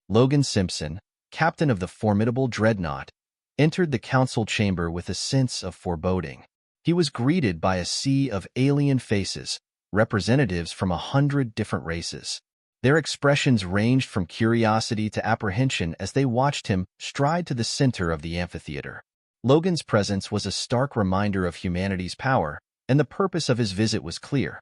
Logan Simpson, captain of the formidable dreadnought, entered the council chamber with a sense of foreboding. He was greeted by a sea of alien faces, representatives from 100 different races. Their expressions ranged from curiosity to apprehension as they watched him stride to the center of the amphitheater. Logan's presence was a stark reminder of humanity's power, and the purpose of his visit was clear.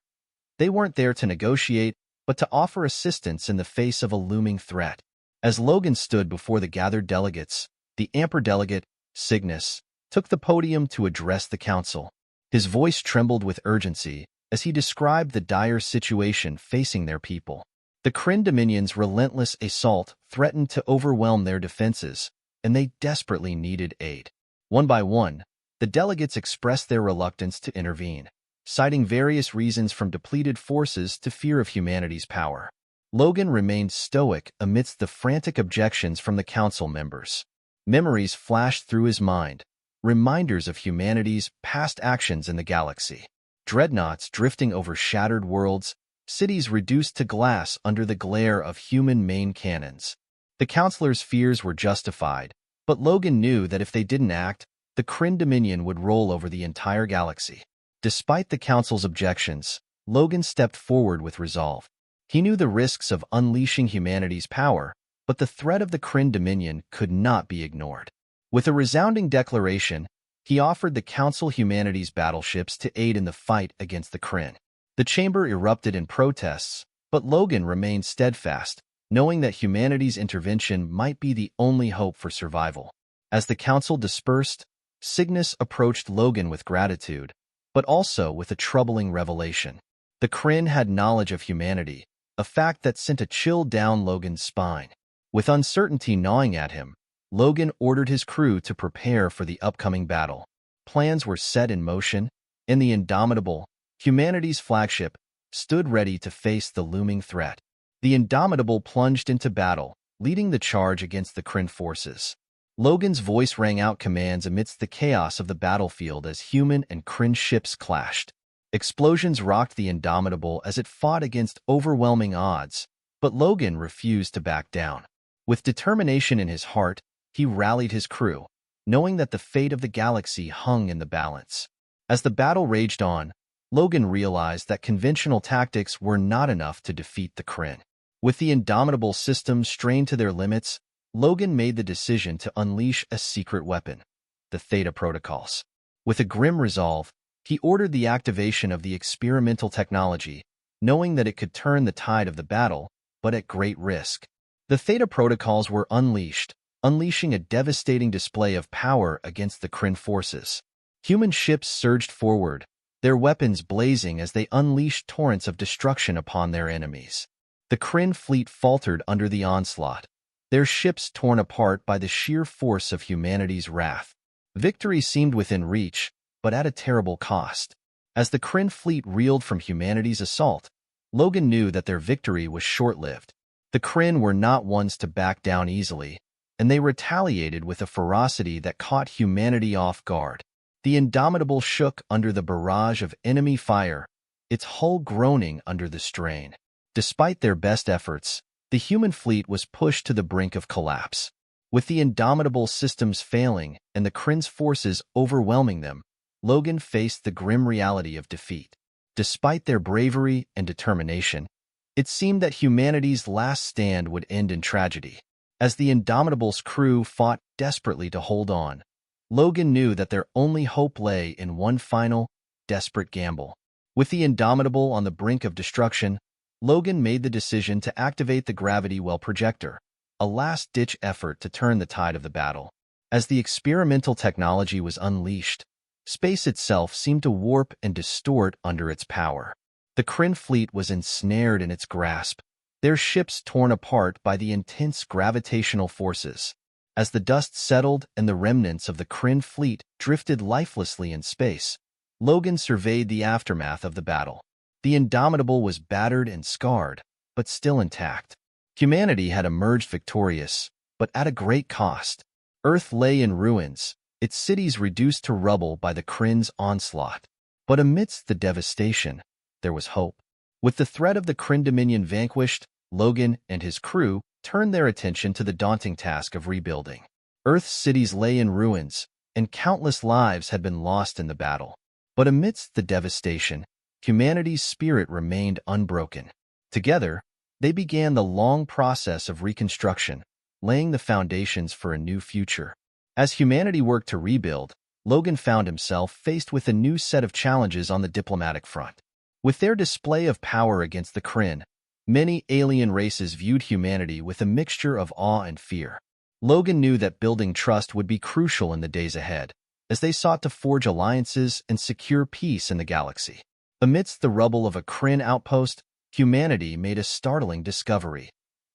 They weren't there to negotiate, but to offer assistance in the face of a looming threat. As Logan stood before the gathered delegates, the Emperor delegate, Cygnus, took the podium to address the council. His voice trembled with urgency as he described the dire situation facing their people. The Kryn Dominion's relentless assault threatened to overwhelm their defenses, and they desperately needed aid. One by one, the delegates expressed their reluctance to intervene, citing various reasons from depleted forces to fear of humanity's power. Logan remained stoic amidst the frantic objections from the council members. Memories flashed through his mind, reminders of humanity's past actions in the galaxy. Dreadnoughts drifting over shattered worlds, cities reduced to glass under the glare of human main cannons. The councilors' fears were justified, but Logan knew that if they didn't act, the Kryn Dominion would roll over the entire galaxy. Despite the council's objections, Logan stepped forward with resolve. He knew the risks of unleashing humanity's power, but the threat of the Kryn Dominion could not be ignored. With a resounding declaration, he offered the Council humanity's battleships to aid in the fight against the Kryn. The chamber erupted in protests, but Logan remained steadfast, knowing that humanity's intervention might be the only hope for survival. As the council dispersed, Cygnus approached Logan with gratitude, but also with a troubling revelation. The Kryn had knowledge of humanity, a fact that sent a chill down Logan's spine. With uncertainty gnawing at him, Logan ordered his crew to prepare for the upcoming battle. Plans were set in motion, and the Indomitable, humanity's flagship, stood ready to face the looming threat. The Indomitable plunged into battle, leading the charge against the Kryn forces. Logan's voice rang out commands amidst the chaos of the battlefield as human and Kryn ships clashed. Explosions rocked the Indomitable as it fought against overwhelming odds, but Logan refused to back down. With determination in his heart, he rallied his crew, knowing that the fate of the galaxy hung in the balance. As the battle raged on, Logan realized that conventional tactics were not enough to defeat the Kryn. With the Indomitable systems strained to their limits, Logan made the decision to unleash a secret weapon, the Theta Protocols. With a grim resolve, he ordered the activation of the experimental technology, knowing that it could turn the tide of the battle, but at great risk. The Theta Protocols were unleashed, unleashing a devastating display of power against the Kryn forces. Human ships surged forward, their weapons blazing as they unleashed torrents of destruction upon their enemies. The Kryn fleet faltered under the onslaught, their ships torn apart by the sheer force of humanity's wrath. Victory seemed within reach, but at a terrible cost. As the Kryn fleet reeled from humanity's assault, Logan knew that their victory was short-lived. The Kryn were not ones to back down easily, and they retaliated with a ferocity that caught humanity off guard. The Indomitable shook under the barrage of enemy fire, its hull groaning under the strain. Despite their best efforts, the human fleet was pushed to the brink of collapse. With the Indomitable systems failing and the Kryn's forces overwhelming them, Logan faced the grim reality of defeat. Despite their bravery and determination, it seemed that humanity's last stand would end in tragedy. As the Indomitable's crew fought desperately to hold on, Logan knew that their only hope lay in one final, desperate gamble. With the Indomitable on the brink of destruction, Logan made the decision to activate the gravity well projector, a last-ditch effort to turn the tide of the battle. As the experimental technology was unleashed, space itself seemed to warp and distort under its power. The Kryn fleet was ensnared in its grasp, their ships torn apart by the intense gravitational forces. As the dust settled and the remnants of the Kryn fleet drifted lifelessly in space, Logan surveyed the aftermath of the battle. The Indomitable was battered and scarred, but still intact. Humanity had emerged victorious, but at a great cost. Earth lay in ruins, its cities reduced to rubble by the Kryn's onslaught. But amidst the devastation, there was hope. With the threat of the Kryn Dominion vanquished, Logan and his crew turned their attention to the daunting task of rebuilding. Earth's cities lay in ruins, and countless lives had been lost in the battle. But amidst the devastation, humanity's spirit remained unbroken. Together, they began the long process of reconstruction, laying the foundations for a new future. As humanity worked to rebuild, Logan found himself faced with a new set of challenges on the diplomatic front. With their display of power against the Kryn, many alien races viewed humanity with a mixture of awe and fear. Logan knew that building trust would be crucial in the days ahead, as they sought to forge alliances and secure peace in the galaxy. Amidst the rubble of a Kryn outpost, humanity made a startling discovery: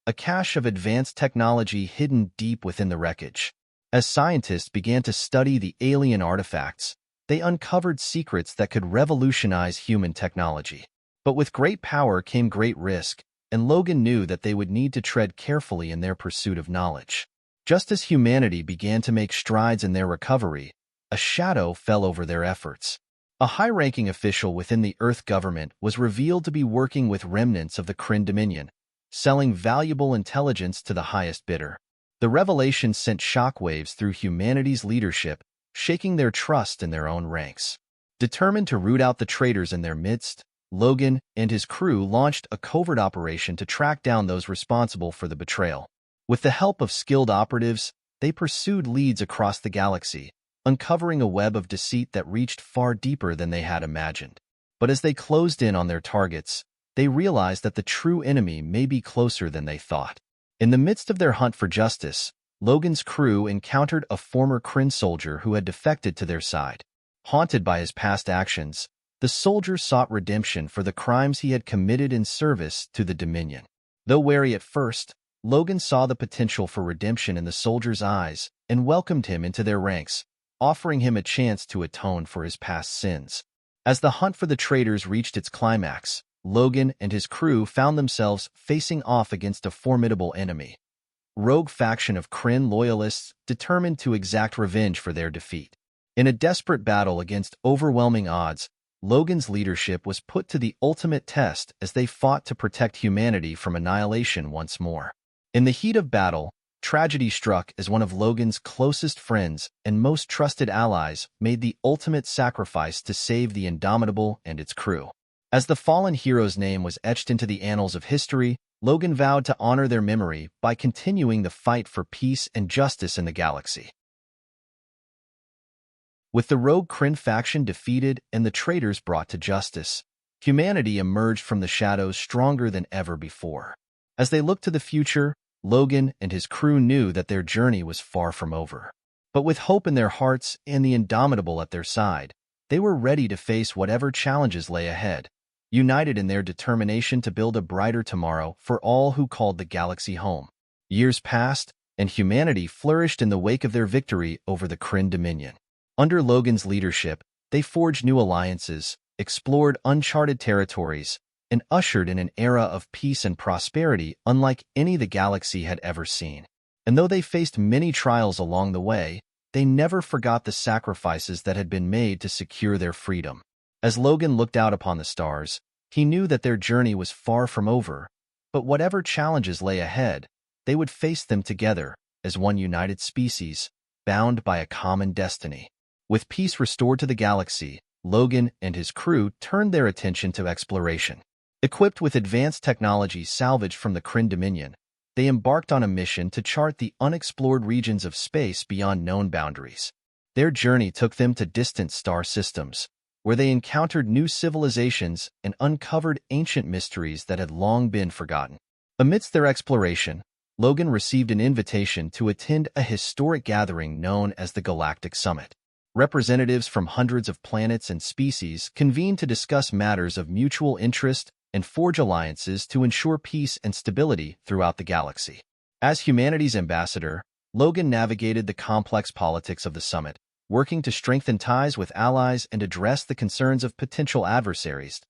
a cache of advanced technology hidden deep within the wreckage. As scientists began to study the alien artifacts, they uncovered secrets that could revolutionize human technology. But with great power came great risk, and Logan knew that they would need to tread carefully in their pursuit of knowledge. Just as humanity began to make strides in their recovery, a shadow fell over their efforts. A high-ranking official within the Earth government was revealed to be working with remnants of the Kryn Dominion, selling valuable intelligence to the highest bidder. The revelation sent shockwaves through humanity's leadership, shaking their trust in their own ranks. Determined to root out the traitors in their midst, Logan and his crew launched a covert operation to track down those responsible for the betrayal. With the help of skilled operatives, they pursued leads across the galaxy, uncovering a web of deceit that reached far deeper than they had imagined. But as they closed in on their targets, they realized that the true enemy may be closer than they thought. In the midst of their hunt for justice, Logan's crew encountered a former Kryn soldier who had defected to their side. Haunted by his past actions, the soldier sought redemption for the crimes he had committed in service to the Dominion. Though wary at first, Logan saw the potential for redemption in the soldier's eyes and welcomed him into their ranks, offering him a chance to atone for his past sins. As the hunt for the traitors reached its climax, Logan and his crew found themselves facing off against a formidable enemy. Rogue faction of Kryn loyalists determined to exact revenge for their defeat. In a desperate battle against overwhelming odds, Logan's leadership was put to the ultimate test as they fought to protect humanity from annihilation once more. In the heat of battle, tragedy struck as one of Logan's closest friends and most trusted allies made the ultimate sacrifice to save the Indomitable and its crew. As the fallen hero's name was etched into the annals of history, Logan vowed to honor their memory by continuing the fight for peace and justice in the galaxy. With the rogue Kryn faction defeated and the traitors brought to justice, humanity emerged from the shadows stronger than ever before. As they looked to the future, Logan and his crew knew that their journey was far from over. But with hope in their hearts and the Indomitable at their side, they were ready to face whatever challenges lay ahead, united in their determination to build a brighter tomorrow for all who called the galaxy home. Years passed, and humanity flourished in the wake of their victory over the Kryn Dominion. Under Logan's leadership, they forged new alliances, explored uncharted territories, and ushered in an era of peace and prosperity unlike any the galaxy had ever seen. And though they faced many trials along the way, they never forgot the sacrifices that had been made to secure their freedom. As Logan looked out upon the stars, he knew that their journey was far from over, but whatever challenges lay ahead, they would face them together as one united species, bound by a common destiny. With peace restored to the galaxy, Logan and his crew turned their attention to exploration. Equipped with advanced technology salvaged from the Kryn Dominion, they embarked on a mission to chart the unexplored regions of space beyond known boundaries. Their journey took them to distant star systems, where they encountered new civilizations and uncovered ancient mysteries that had long been forgotten. Amidst their exploration, Logan received an invitation to attend a historic gathering known as the Galactic Summit. Representatives from hundreds of planets and species convened to discuss matters of mutual interest and forge alliances to ensure peace and stability throughout the galaxy. As humanity's ambassador, Logan navigated the complex politics of the summit, working to strengthen ties with allies and address the concerns of potential adversaries.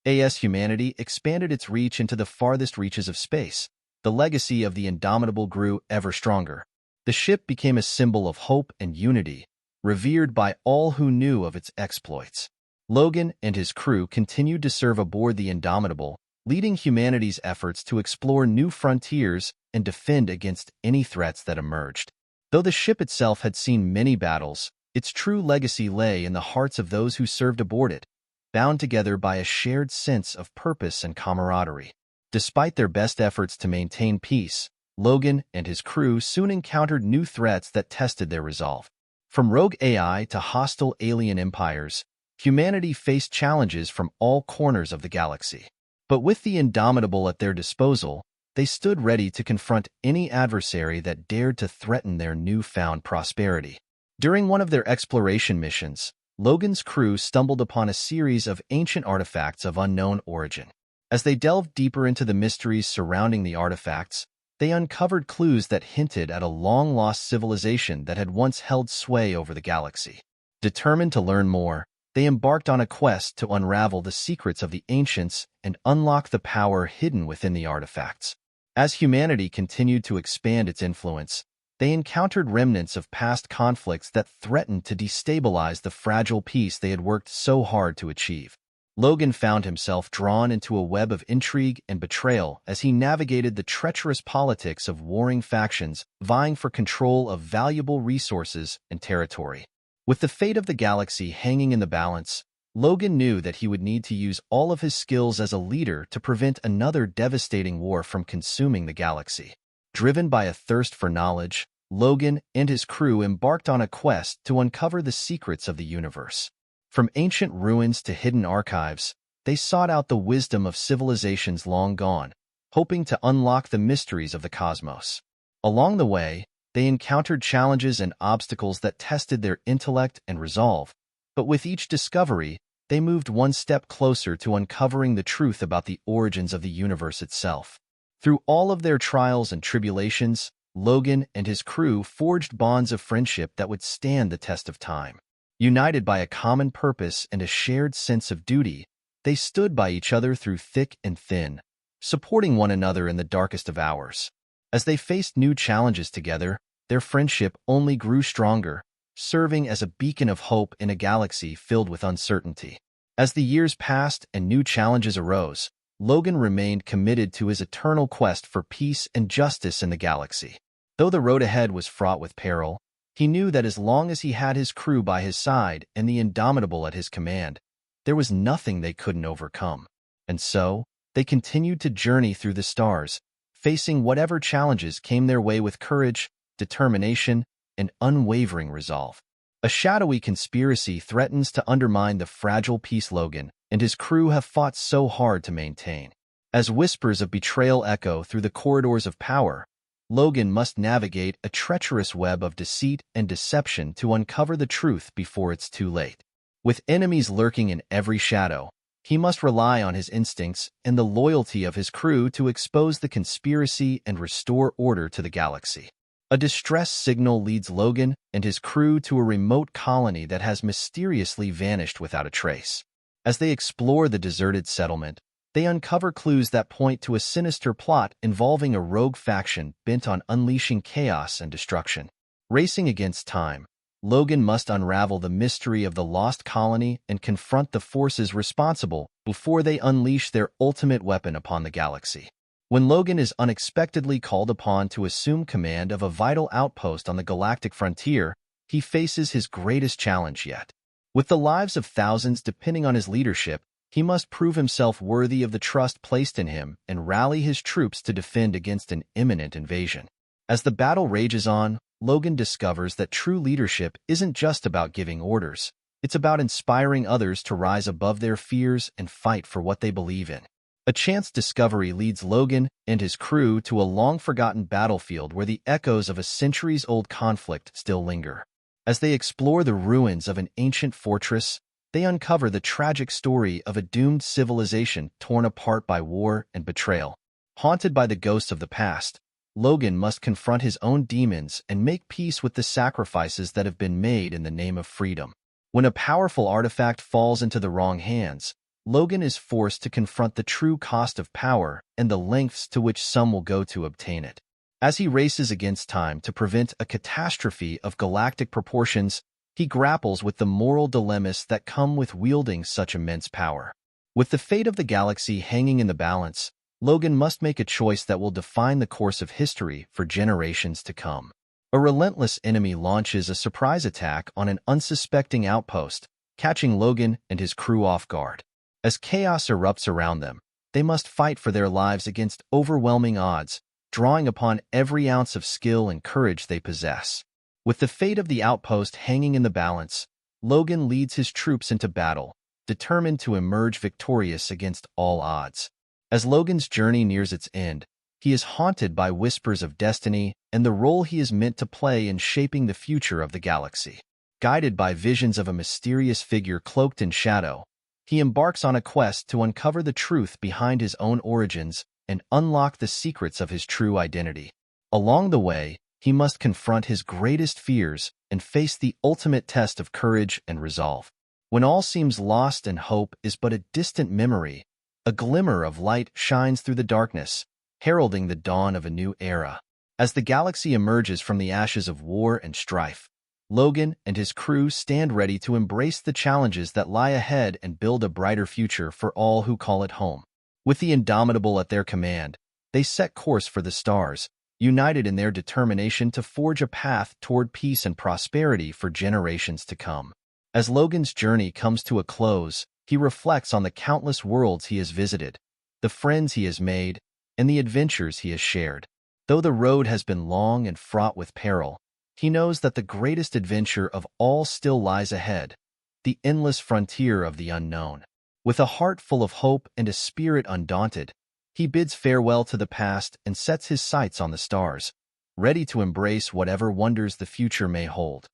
As humanity expanded its reach into the farthest reaches of space, the legacy of the Indomitable grew ever stronger. The ship became a symbol of hope and unity, revered by all who knew of its exploits. Logan and his crew continued to serve aboard the Indomitable, leading humanity's efforts to explore new frontiers and defend against any threats that emerged. Though the ship itself had seen many battles, its true legacy lay in the hearts of those who served aboard it, bound together by a shared sense of purpose and camaraderie. Despite their best efforts to maintain peace, Logan and his crew soon encountered new threats that tested their resolve. From rogue AI to hostile alien empires, humanity faced challenges from all corners of the galaxy. But with the Indomitable at their disposal, they stood ready to confront any adversary that dared to threaten their newfound prosperity. During one of their exploration missions, Logan's crew stumbled upon a series of ancient artifacts of unknown origin. As they delved deeper into the mysteries surrounding the artifacts, they uncovered clues that hinted at a long-lost civilization that had once held sway over the galaxy. Determined to learn more, they embarked on a quest to unravel the secrets of the ancients and unlock the power hidden within the artifacts. As humanity continued to expand its influence, they encountered remnants of past conflicts that threatened to destabilize the fragile peace they had worked so hard to achieve. Logan found himself drawn into a web of intrigue and betrayal as he navigated the treacherous politics of warring factions vying for control of valuable resources and territory. With the fate of the galaxy hanging in the balance, Logan knew that he would need to use all of his skills as a leader to prevent another devastating war from consuming the galaxy. Driven by a thirst for knowledge, Logan and his crew embarked on a quest to uncover the secrets of the universe. From ancient ruins to hidden archives, they sought out the wisdom of civilizations long gone, hoping to unlock the mysteries of the cosmos. Along the way, they encountered challenges and obstacles that tested their intellect and resolve, but with each discovery, they moved one step closer to uncovering the truth about the origins of the universe itself. Through all of their trials and tribulations, Logan and his crew forged bonds of friendship that would stand the test of time. United by a common purpose and a shared sense of duty, they stood by each other through thick and thin, supporting one another in the darkest of hours. As they faced new challenges together, their friendship only grew stronger, serving as a beacon of hope in a galaxy filled with uncertainty. As the years passed and new challenges arose, Logan remained committed to his eternal quest for peace and justice in the galaxy. Though the road ahead was fraught with peril, he knew that as long as he had his crew by his side and the Indomitable at his command, there was nothing they couldn't overcome. And so, they continued to journey through the stars, facing whatever challenges came their way with courage, determination, and unwavering resolve. A shadowy conspiracy threatens to undermine the fragile peace Logan and his crew have fought so hard to maintain. As whispers of betrayal echo through the corridors of power, Logan must navigate a treacherous web of deceit and deception to uncover the truth before it's too late. With enemies lurking in every shadow, he must rely on his instincts and the loyalty of his crew to expose the conspiracy and restore order to the galaxy. A distress signal leads Logan and his crew to a remote colony that has mysteriously vanished without a trace. As they explore the deserted settlement, they uncover clues that point to a sinister plot involving a rogue faction bent on unleashing chaos and destruction. Racing against time, Logan must unravel the mystery of the lost colony and confront the forces responsible before they unleash their ultimate weapon upon the galaxy. When Logan is unexpectedly called upon to assume command of a vital outpost on the galactic frontier, he faces his greatest challenge yet. With the lives of thousands depending on his leadership, he must prove himself worthy of the trust placed in him and rally his troops to defend against an imminent invasion. As the battle rages on, Logan discovers that true leadership isn't just about giving orders. It's about inspiring others to rise above their fears and fight for what they believe in. A chance discovery leads Logan and his crew to a long-forgotten battlefield where the echoes of a centuries-old conflict still linger. As they explore the ruins of an ancient fortress, they uncover the tragic story of a doomed civilization torn apart by war and betrayal. Haunted by the ghosts of the past, Logan must confront his own demons and make peace with the sacrifices that have been made in the name of freedom. When a powerful artifact falls into the wrong hands, Logan is forced to confront the true cost of power and the lengths to which some will go to obtain it. As he races against time to prevent a catastrophe of galactic proportions, he grapples with the moral dilemmas that come with wielding such immense power. With the fate of the galaxy hanging in the balance, Logan must make a choice that will define the course of history for generations to come. A relentless enemy launches a surprise attack on an unsuspecting outpost, catching Logan and his crew off guard. As chaos erupts around them, they must fight for their lives against overwhelming odds, drawing upon every ounce of skill and courage they possess. With the fate of the outpost hanging in the balance, Logan leads his troops into battle, determined to emerge victorious against all odds. As Logan's journey nears its end, he is haunted by whispers of destiny and the role he is meant to play in shaping the future of the galaxy. Guided by visions of a mysterious figure cloaked in shadow, he embarks on a quest to uncover the truth behind his own origins and unlock the secrets of his true identity. Along the way, he must confront his greatest fears and face the ultimate test of courage and resolve. When all seems lost and hope is but a distant memory, a glimmer of light shines through the darkness, heralding the dawn of a new era. As the galaxy emerges from the ashes of war and strife, Logan and his crew stand ready to embrace the challenges that lie ahead and build a brighter future for all who call it home. With the Indomitable at their command, they set course for the stars, united in their determination to forge a path toward peace and prosperity for generations to come. As Logan's journey comes to a close, he reflects on the countless worlds he has visited, the friends he has made, and the adventures he has shared. Though the road has been long and fraught with peril, he knows that the greatest adventure of all still lies ahead, the endless frontier of the unknown. With a heart full of hope and a spirit undaunted, he bids farewell to the past and sets his sights on the stars, ready to embrace whatever wonders the future may hold.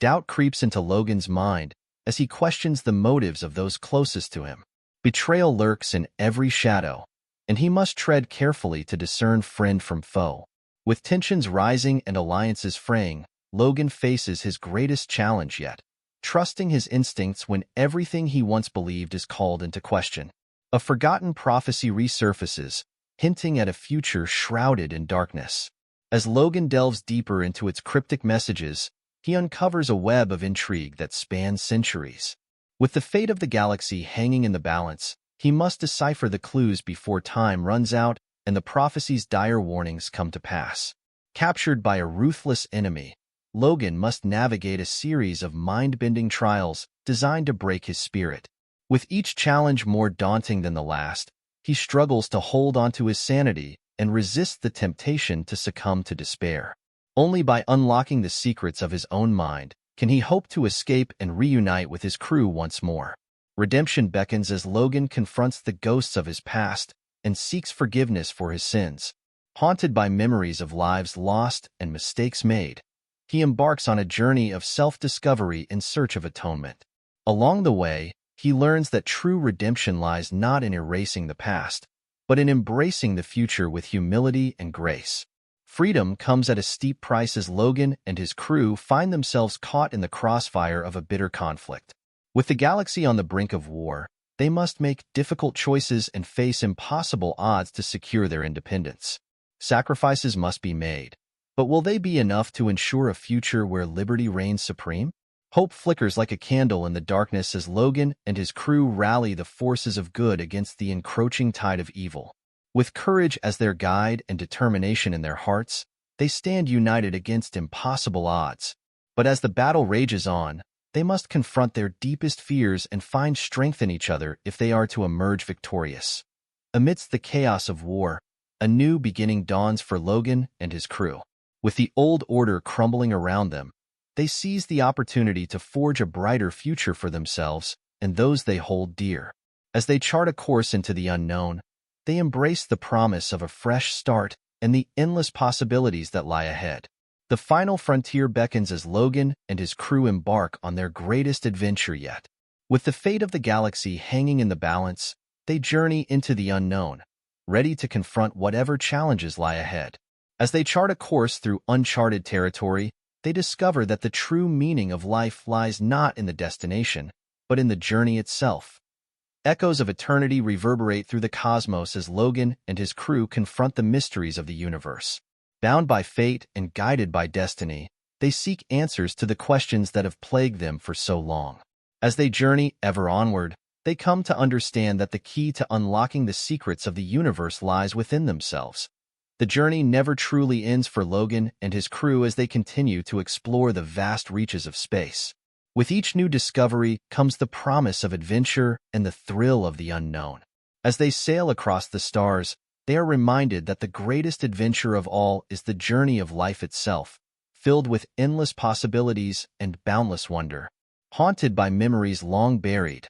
Doubt creeps into Logan's mind as he questions the motives of those closest to him. Betrayal lurks in every shadow, and he must tread carefully to discern friend from foe. With tensions rising and alliances fraying, Logan faces his greatest challenge yet, trusting his instincts when everything he once believed is called into question. A forgotten prophecy resurfaces, hinting at a future shrouded in darkness. As Logan delves deeper into its cryptic messages, he uncovers a web of intrigue that spans centuries. With the fate of the galaxy hanging in the balance, he must decipher the clues before time runs out and the prophecy's dire warnings come to pass. Captured by a ruthless enemy, Logan must navigate a series of mind-bending trials designed to break his spirit. With each challenge more daunting than the last, he struggles to hold onto his sanity and resist the temptation to succumb to despair. Only by unlocking the secrets of his own mind can he hope to escape and reunite with his crew once more. Redemption beckons as Logan confronts the ghosts of his past and seeks forgiveness for his sins. Haunted by memories of lives lost and mistakes made, he embarks on a journey of self-discovery in search of atonement. Along the way, he learns that true redemption lies not in erasing the past, but in embracing the future with humility and grace. Freedom comes at a steep price as Logan and his crew find themselves caught in the crossfire of a bitter conflict. With the galaxy on the brink of war, they must make difficult choices and face impossible odds to secure their independence. Sacrifices must be made, but will they be enough to ensure a future where liberty reigns supreme? Hope flickers like a candle in the darkness as Logan and his crew rally the forces of good against the encroaching tide of evil. With courage as their guide and determination in their hearts, they stand united against impossible odds. But as the battle rages on, they must confront their deepest fears and find strength in each other if they are to emerge victorious. Amidst the chaos of war, a new beginning dawns for Logan and his crew. With the old order crumbling around them, they seize the opportunity to forge a brighter future for themselves and those they hold dear. As they chart a course into the unknown, they embrace the promise of a fresh start and the endless possibilities that lie ahead. The final frontier beckons as Logan and his crew embark on their greatest adventure yet. With the fate of the galaxy hanging in the balance, they journey into the unknown, ready to confront whatever challenges lie ahead. As they chart a course through uncharted territory, they discover that the true meaning of life lies not in the destination, but in the journey itself. Echoes of eternity reverberate through the cosmos as Logan and his crew confront the mysteries of the universe. Bound by fate and guided by destiny, they seek answers to the questions that have plagued them for so long. As they journey ever onward, they come to understand that the key to unlocking the secrets of the universe lies within themselves. The journey never truly ends for Logan and his crew as they continue to explore the vast reaches of space. With each new discovery comes the promise of adventure and the thrill of the unknown. As they sail across the stars, they are reminded that the greatest adventure of all is the journey of life itself, filled with endless possibilities and boundless wonder. Haunted by memories long buried,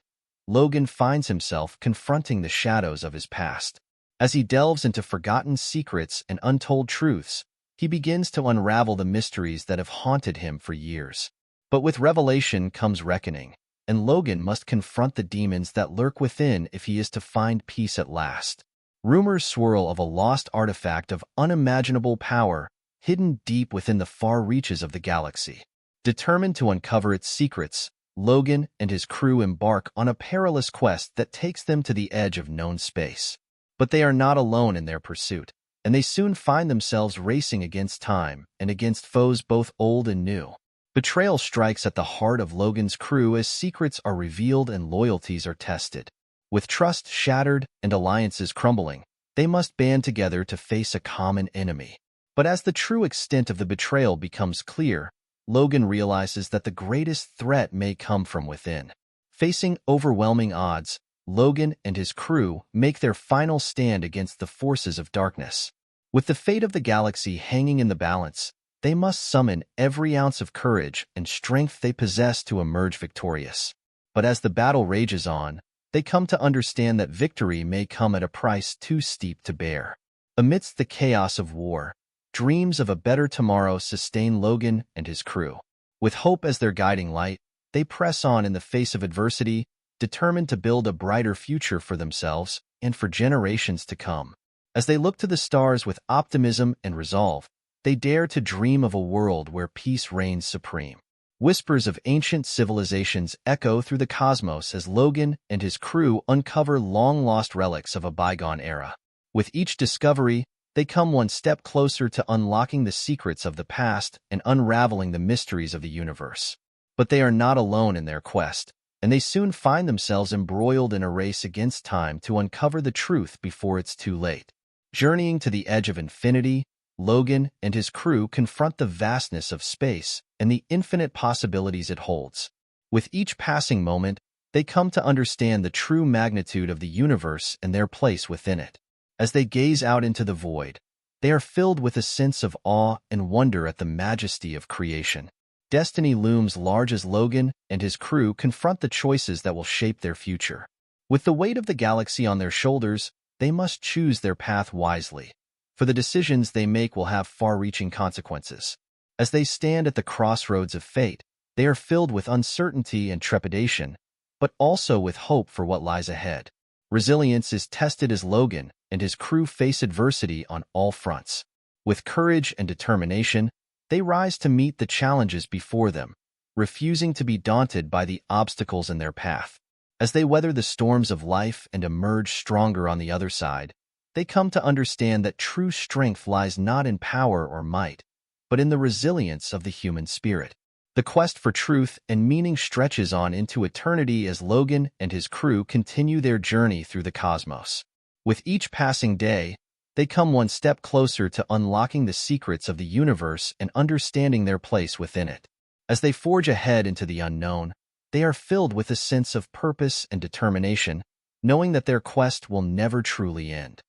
Logan finds himself confronting the shadows of his past. As he delves into forgotten secrets and untold truths, he begins to unravel the mysteries that have haunted him for years. But with revelation comes reckoning, and Logan must confront the demons that lurk within if he is to find peace at last. Rumors swirl of a lost artifact of unimaginable power hidden deep within the far reaches of the galaxy. Determined to uncover its secrets, Logan and his crew embark on a perilous quest that takes them to the edge of known space. But they are not alone in their pursuit, and they soon find themselves racing against time and against foes both old and new. Betrayal strikes at the heart of Logan's crew as secrets are revealed and loyalties are tested. With trust shattered and alliances crumbling, they must band together to face a common enemy. But as the true extent of the betrayal becomes clear, Logan realizes that the greatest threat may come from within. Facing overwhelming odds, Logan and his crew make their final stand against the forces of darkness. With the fate of the galaxy hanging in the balance, they must summon every ounce of courage and strength they possess to emerge victorious. But as the battle rages on, they come to understand that victory may come at a price too steep to bear. Amidst the chaos of war, dreams of a better tomorrow sustain Logan and his crew. With hope as their guiding light, they press on in the face of adversity, determined to build a brighter future for themselves and for generations to come. As they look to the stars with optimism and resolve, they dare to dream of a world where peace reigns supreme. Whispers of ancient civilizations echo through the cosmos as Logan and his crew uncover long-lost relics of a bygone era. With each discovery, they come one step closer to unlocking the secrets of the past and unraveling the mysteries of the universe. But they are not alone in their quest, and they soon find themselves embroiled in a race against time to uncover the truth before it's too late. Journeying to the edge of infinity, Logan and his crew confront the vastness of space and the infinite possibilities it holds. With each passing moment, they come to understand the true magnitude of the universe and their place within it. As they gaze out into the void, they are filled with a sense of awe and wonder at the majesty of creation. Destiny looms large as Logan and his crew confront the choices that will shape their future. With the weight of the galaxy on their shoulders, they must choose their path wisely, for the decisions they make will have far-reaching consequences. As they stand at the crossroads of fate, they are filled with uncertainty and trepidation, but also with hope for what lies ahead. Resilience is tested as Logan and his crew face adversity on all fronts. With courage and determination, they rise to meet the challenges before them, refusing to be daunted by the obstacles in their path. As they weather the storms of life and emerge stronger on the other side, they come to understand that true strength lies not in power or might, but in the resilience of the human spirit. The quest for truth and meaning stretches on into eternity as Logan and his crew continue their journey through the cosmos. With each passing day, they come one step closer to unlocking the secrets of the universe and understanding their place within it. As they forge ahead into the unknown, they are filled with a sense of purpose and determination, knowing that their quest will never truly end.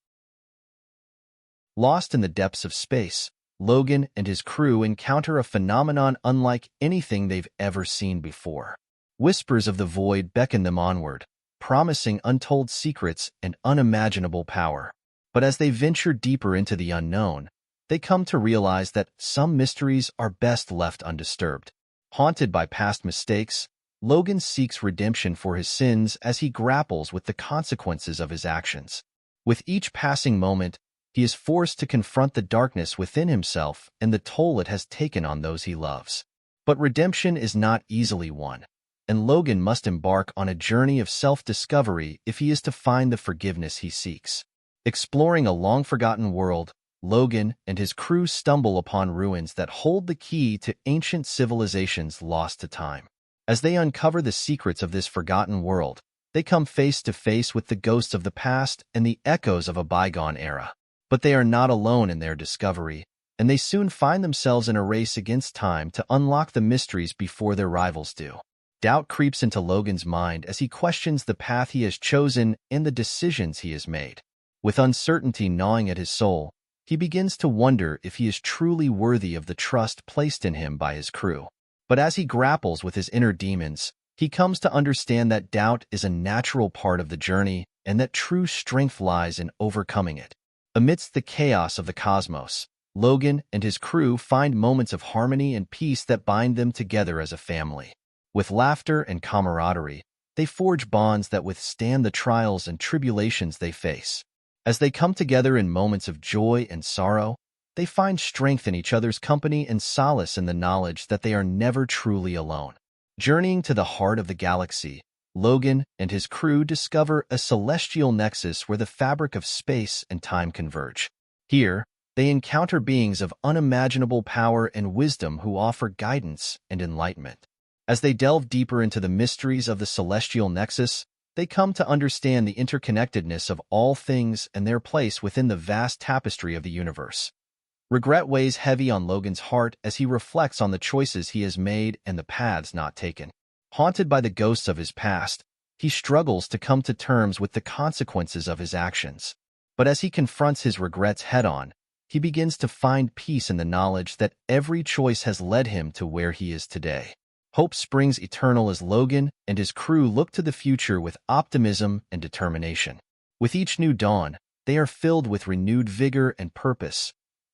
Lost in the depths of space, Logan and his crew encounter a phenomenon unlike anything they've ever seen before. Whispers of the void beckon them onward, promising untold secrets and unimaginable power. But as they venture deeper into the unknown, they come to realize that some mysteries are best left undisturbed. Haunted by past mistakes, Logan seeks redemption for his sins as he grapples with the consequences of his actions. With each passing moment, he is forced to confront the darkness within himself and the toll it has taken on those he loves. But redemption is not easily won, and Logan must embark on a journey of self-discovery if he is to find the forgiveness he seeks. Exploring a long-forgotten world, Logan and his crew stumble upon ruins that hold the key to ancient civilizations lost to time. As they uncover the secrets of this forgotten world, They come face to face with the ghosts of the past and the echoes of a bygone era. But they are not alone in their discovery, and they soon find themselves in a race against time to unlock the mysteries before their rivals do. Doubt creeps into Logan's mind as he questions the path he has chosen and the decisions he has made. With uncertainty gnawing at his soul, he begins to wonder if he is truly worthy of the trust placed in him by his crew. But as he grapples with his inner demons, he comes to understand that doubt is a natural part of the journey and that true strength lies in overcoming it. Amidst the chaos of the cosmos, Logan and his crew find moments of harmony and peace that bind them together as a family. With laughter and camaraderie, they forge bonds that withstand the trials and tribulations they face. As they come together in moments of joy and sorrow, they find strength in each other's company and solace in the knowledge that they are never truly alone. Journeying to the heart of the galaxy, Logan and his crew discover a celestial nexus where the fabric of space and time converge. Here, they encounter beings of unimaginable power and wisdom who offer guidance and enlightenment. As they delve deeper into the mysteries of the celestial nexus, they come to understand the interconnectedness of all things and their place within the vast tapestry of the universe. Regret weighs heavy on Logan's heart as he reflects on the choices he has made and the paths not taken. Haunted by the ghosts of his past, he struggles to come to terms with the consequences of his actions. But as he confronts his regrets head-on, he begins to find peace in the knowledge that every choice has led him to where he is today. Hope springs eternal as Logan and his crew look to the future with optimism and determination. With each new dawn, they are filled with renewed vigor and purpose,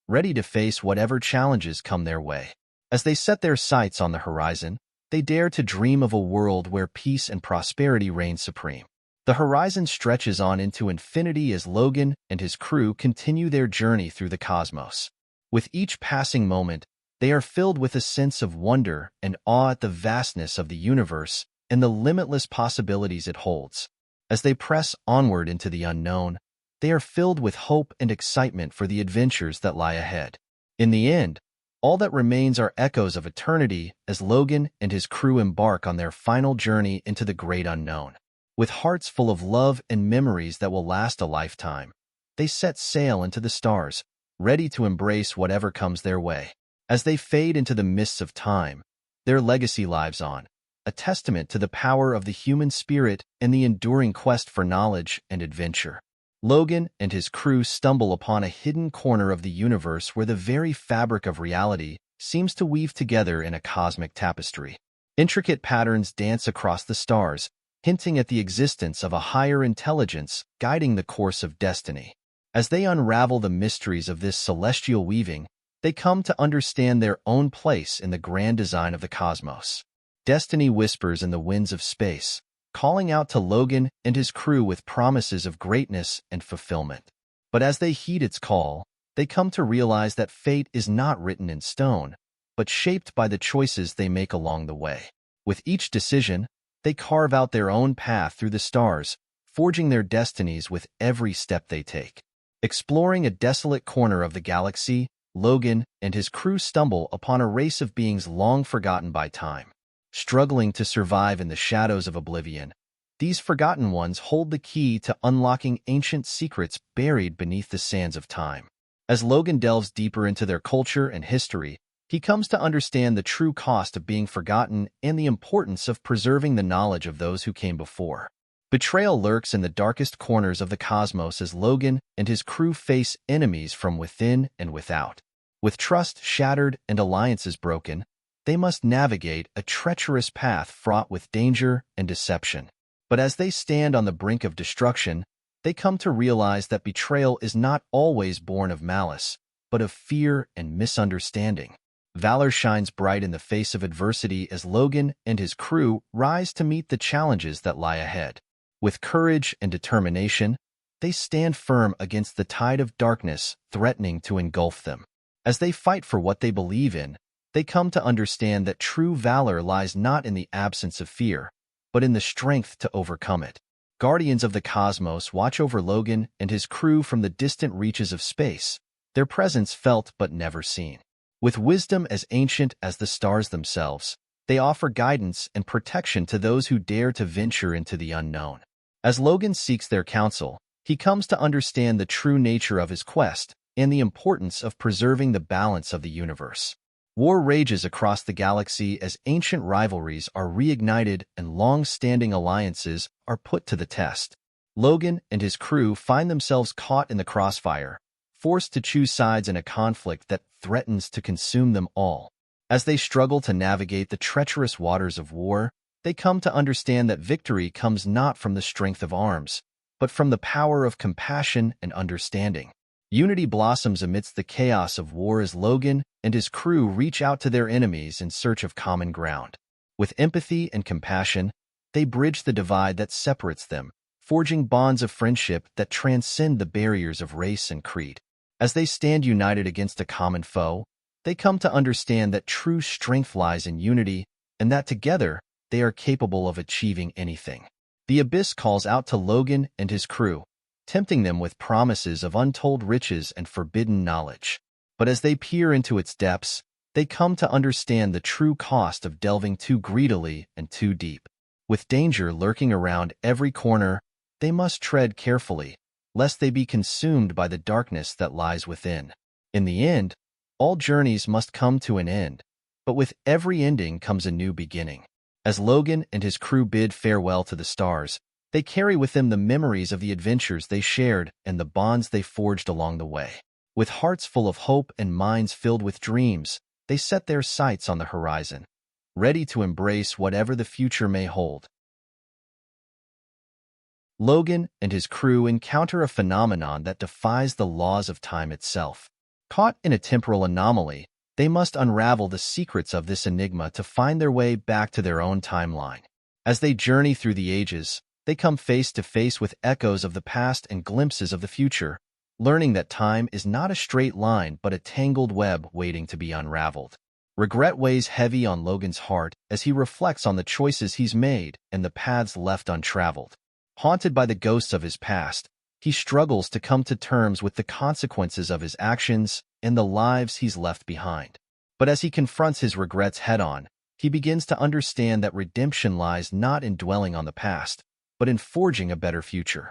ready to face whatever challenges come their way. As they set their sights on the horizon, they dare to dream of a world where peace and prosperity reign supreme. The horizon stretches on into infinity as Logan and his crew continue their journey through the cosmos. With each passing moment, they are filled with a sense of wonder and awe at the vastness of the universe and the limitless possibilities it holds. As they press onward into the unknown, they are filled with hope and excitement for the adventures that lie ahead. In the end, all that remains are echoes of eternity as Logan and his crew embark on their final journey into the great unknown. With hearts full of love and memories that will last a lifetime, they set sail into the stars, ready to embrace whatever comes their way. As they fade into the mists of time, their legacy lives on, a testament to the power of the human spirit and the enduring quest for knowledge and adventure. Logan and his crew stumble upon a hidden corner of the universe where the very fabric of reality seems to weave together in a cosmic tapestry. Intricate patterns dance across the stars, hinting at the existence of a higher intelligence guiding the course of destiny. As they unravel the mysteries of this celestial weaving, they come to understand their own place in the grand design of the cosmos. Destiny whispers in the winds of space, calling out to Logan and his crew with promises of greatness and fulfillment. But as they heed its call, they come to realize that fate is not written in stone, but shaped by the choices they make along the way. With each decision, they carve out their own path through the stars, forging their destinies with every step they take. Exploring a desolate corner of the galaxy, Logan and his crew stumble upon a race of beings long forgotten by time. Struggling to survive in the shadows of oblivion, these forgotten ones hold the key to unlocking ancient secrets buried beneath the sands of time. As Logan delves deeper into their culture and history, he comes to understand the true cost of being forgotten and the importance of preserving the knowledge of those who came before. Betrayal lurks in the darkest corners of the cosmos as Logan and his crew face enemies from within and without. With trust shattered and alliances broken, they must navigate a treacherous path fraught with danger and deception. But as they stand on the brink of destruction, they come to realize that betrayal is not always born of malice, but of fear and misunderstanding. Valor shines bright in the face of adversity as Logan and his crew rise to meet the challenges that lie ahead. With courage and determination, they stand firm against the tide of darkness threatening to engulf them. As they fight for what they believe in, they come to understand that true valor lies not in the absence of fear, but in the strength to overcome it. Guardians of the cosmos watch over Logan and his crew from the distant reaches of space, their presence felt but never seen. With wisdom as ancient as the stars themselves, They offer guidance and protection to those who dare to venture into the unknown. As Logan seeks their counsel, he comes to understand the true nature of his quest and the importance of preserving the balance of the universe. War rages across the galaxy as ancient rivalries are reignited and long-standing alliances are put to the test. Logan and his crew find themselves caught in the crossfire, forced to choose sides in a conflict that threatens to consume them all. As they struggle to navigate the treacherous waters of war, they come to understand that victory comes not from the strength of arms, but from the power of compassion and understanding. Unity blossoms amidst the chaos of war as Logan and his crew reach out to their enemies in search of common ground. With empathy and compassion, they bridge the divide that separates them, forging bonds of friendship that transcend the barriers of race and creed. As they stand united against a common foe, they come to understand that true strength lies in unity and that together they are capable of achieving anything. The abyss calls out to Logan and his crew, tempting them with promises of untold riches and forbidden knowledge. But as they peer into its depths, they come to understand the true cost of delving too greedily and too deep. With danger lurking around every corner, they must tread carefully, lest they be consumed by the darkness that lies within. In the end, all journeys must come to an end, but with every ending comes a new beginning. As Logan and his crew bid farewell to the stars, they carry with them the memories of the adventures they shared and the bonds they forged along the way. With hearts full of hope and minds filled with dreams, they set their sights on the horizon, ready to embrace whatever the future may hold. Logan and his crew encounter a phenomenon that defies the laws of time itself. Caught in a temporal anomaly, they must unravel the secrets of this enigma to find their way back to their own timeline. As they journey through the ages, they come face to face with echoes of the past and glimpses of the future, learning that time is not a straight line but a tangled web waiting to be unraveled. Regret weighs heavy on Logan's heart as he reflects on the choices he's made and the paths left untraveled. Haunted by the ghosts of his past, he struggles to come to terms with the consequences of his actions and the lives he's left behind. But as he confronts his regrets head-on, he begins to understand that redemption lies not in dwelling on the past, but in forging a better future.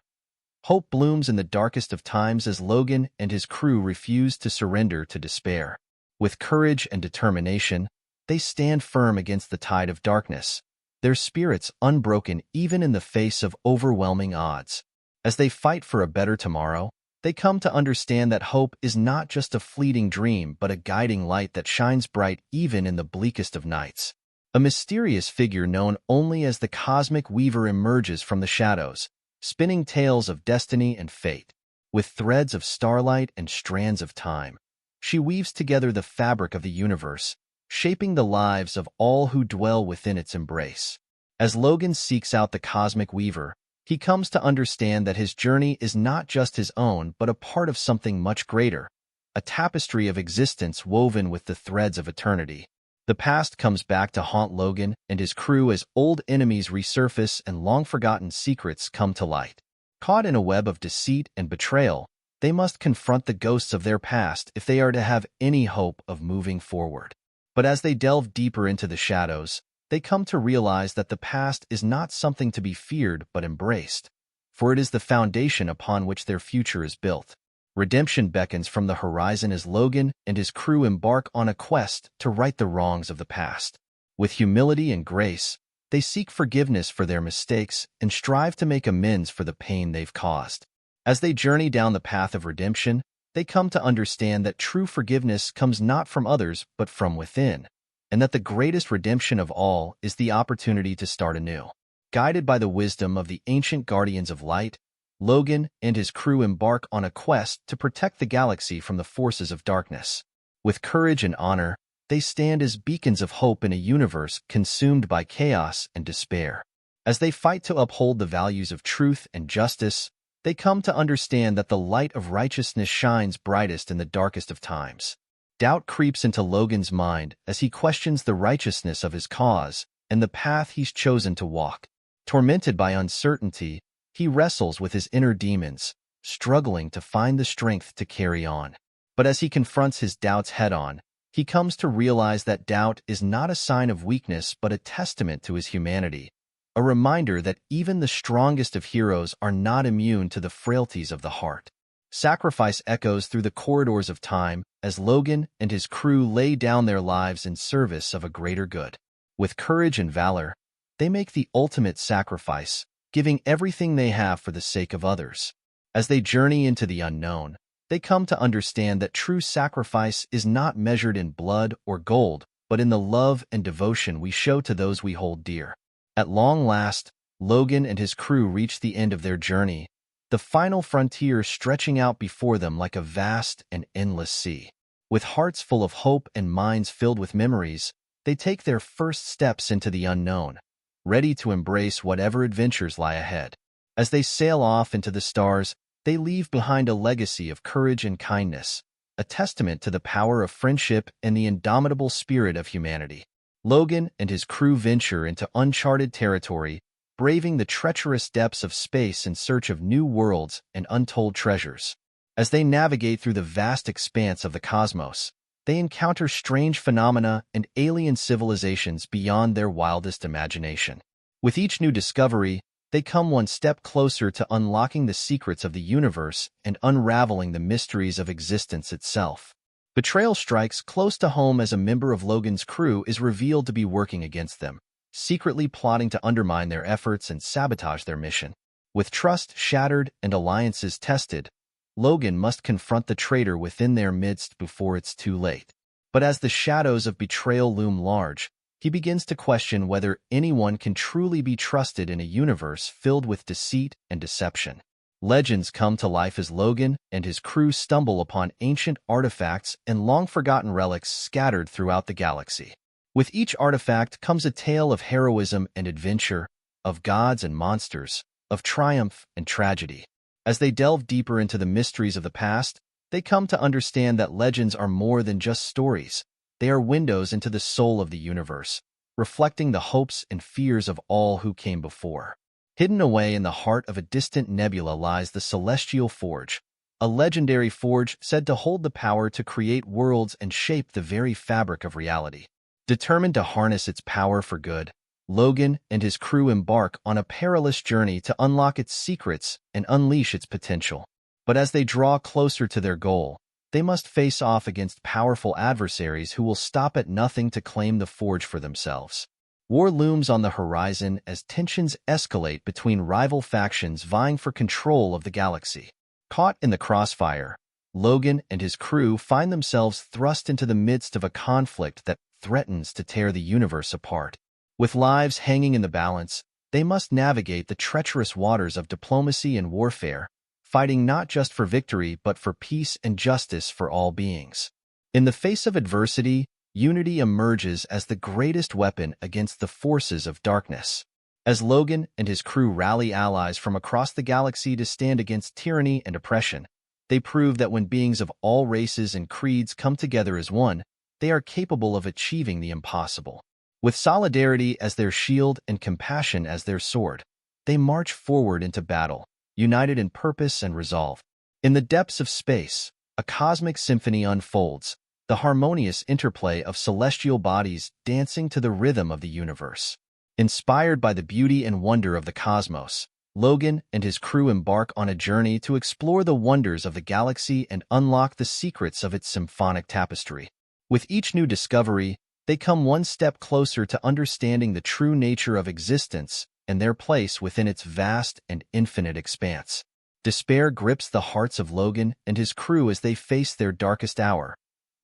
Hope blooms in the darkest of times as Logan and his crew refuse to surrender to despair. With courage and determination, they stand firm against the tide of darkness, their spirits unbroken even in the face of overwhelming odds. As they fight for a better tomorrow, they come to understand that hope is not just a fleeting dream but a guiding light that shines bright even in the bleakest of nights. A mysterious figure known only as the Cosmic Weaver emerges from the shadows, spinning tales of destiny and fate. With threads of starlight and strands of time, she weaves together the fabric of the universe, shaping the lives of all who dwell within its embrace. As Logan seeks out the Cosmic Weaver, he comes to understand that his journey is not just his own but a part of something much greater, a tapestry of existence woven with the threads of eternity. The past comes back to haunt Logan and his crew as old enemies resurface and long-forgotten secrets come to light. Caught in a web of deceit and betrayal, they must confront the ghosts of their past if they are to have any hope of moving forward. But as they delve deeper into the shadows, they come to realize that the past is not something to be feared but embraced, for it is the foundation upon which their future is built. Redemption beckons from the horizon as Logan and his crew embark on a quest to right the wrongs of the past. With humility and grace, they seek forgiveness for their mistakes and strive to make amends for the pain they've caused. As they journey down the path of redemption, they come to understand that true forgiveness comes not from others but from within, and that the greatest redemption of all is the opportunity to start anew. Guided by the wisdom of the ancient guardians of light, Logan and his crew embark on a quest to protect the galaxy from the forces of darkness. With courage and honor, they stand as beacons of hope in a universe consumed by chaos and despair. As they fight to uphold the values of truth and justice, they come to understand that the light of righteousness shines brightest in the darkest of times. Doubt creeps into Logan's mind as he questions the righteousness of his cause and the path he's chosen to walk. Tormented by uncertainty, he wrestles with his inner demons, struggling to find the strength to carry on. But as he confronts his doubts head-on, he comes to realize that doubt is not a sign of weakness but a testament to his humanity, a reminder that even the strongest of heroes are not immune to the frailties of the heart. Sacrifice echoes through the corridors of time as Logan and his crew lay down their lives in service of a greater good. With courage and valor, they make the ultimate sacrifice, giving everything they have for the sake of others. As they journey into the unknown, they come to understand that true sacrifice is not measured in blood or gold, but in the love and devotion we show to those we hold dear. At long last, Logan and his crew reach the end of their journey, the final frontier stretching out before them like a vast and endless sea. With hearts full of hope and minds filled with memories, they take their first steps into the unknown, ready to embrace whatever adventures lie ahead. As they sail off into the stars, they leave behind a legacy of courage and kindness, a testament to the power of friendship and the indomitable spirit of humanity. Logan and his crew venture into uncharted territory, braving the treacherous depths of space in search of new worlds and untold treasures. As they navigate through the vast expanse of the cosmos, they encounter strange phenomena and alien civilizations beyond their wildest imagination. With each new discovery, they come one step closer to unlocking the secrets of the universe and unraveling the mysteries of existence itself. Betrayal strikes close to home as a member of Logan's crew is revealed to be working against them, secretly plotting to undermine their efforts and sabotage their mission. With trust shattered and alliances tested, Logan must confront the traitor within their midst before it's too late. But as the shadows of betrayal loom large, he begins to question whether anyone can truly be trusted in a universe filled with deceit and deception. Legends come to life as Logan and his crew stumble upon ancient artifacts and long-forgotten relics scattered throughout the galaxy. With each artifact comes a tale of heroism and adventure, of gods and monsters, of triumph and tragedy. As they delve deeper into the mysteries of the past, they come to understand that legends are more than just stories. They are windows into the soul of the universe, reflecting the hopes and fears of all who came before. Hidden away in the heart of a distant nebula lies the Celestial Forge, a legendary forge said to hold the power to create worlds and shape the very fabric of reality. Determined to harness its power for good, Logan and his crew embark on a perilous journey to unlock its secrets and unleash its potential. But as they draw closer to their goal, they must face off against powerful adversaries who will stop at nothing to claim the forge for themselves. War looms on the horizon as tensions escalate between rival factions vying for control of the galaxy. Caught in the crossfire, Logan and his crew find themselves thrust into the midst of a conflict that threatens to tear the universe apart. With lives hanging in the balance, they must navigate the treacherous waters of diplomacy and warfare, fighting not just for victory but for peace and justice for all beings. In the face of adversity, unity emerges as the greatest weapon against the forces of darkness. As Logan and his crew rally allies from across the galaxy to stand against tyranny and oppression, they prove that when beings of all races and creeds come together as one, they are capable of achieving the impossible. With solidarity as their shield and compassion as their sword, they march forward into battle, united in purpose and resolve. In the depths of space, a cosmic symphony unfolds, the harmonious interplay of celestial bodies dancing to the rhythm of the universe. Inspired by the beauty and wonder of the cosmos, Logan and his crew embark on a journey to explore the wonders of the galaxy and unlock the secrets of its symphonic tapestry. With each new discovery, they come one step closer to understanding the true nature of existence and their place within its vast and infinite expanse. Despair grips the hearts of Logan and his crew as they face their darkest hour,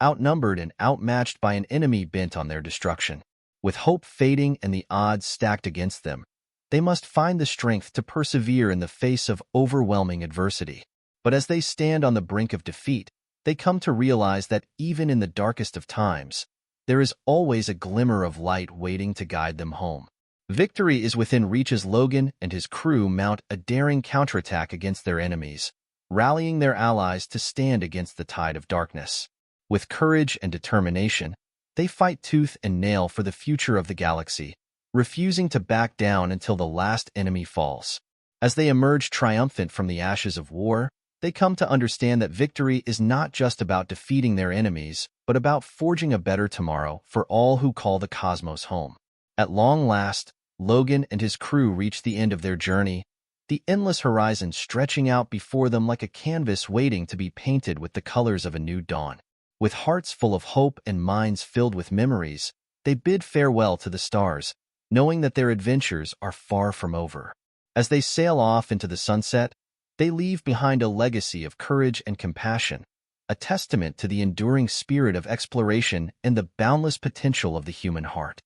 outnumbered and outmatched by an enemy bent on their destruction. With hope fading and the odds stacked against them, they must find the strength to persevere in the face of overwhelming adversity. But as they stand on the brink of defeat, they come to realize that even in the darkest of times, there is always a glimmer of light waiting to guide them home. Victory is within reach as Logan and his crew mount a daring counterattack against their enemies, rallying their allies to stand against the tide of darkness. With courage and determination, they fight tooth and nail for the future of the galaxy, refusing to back down until the last enemy falls. As they emerge triumphant from the ashes of war, They come to understand that victory is not just about defeating their enemies, but about forging a better tomorrow for all who call the cosmos home. At long last, Logan and his crew reach the end of their journey, the endless horizon stretching out before them like a canvas waiting to be painted with the colors of a new dawn. With hearts full of hope and minds filled with memories, they bid farewell to the stars, knowing that their adventures are far from over. As they sail off into the sunset, they leave behind a legacy of courage and compassion, a testament to the enduring spirit of exploration and the boundless potential of the human heart.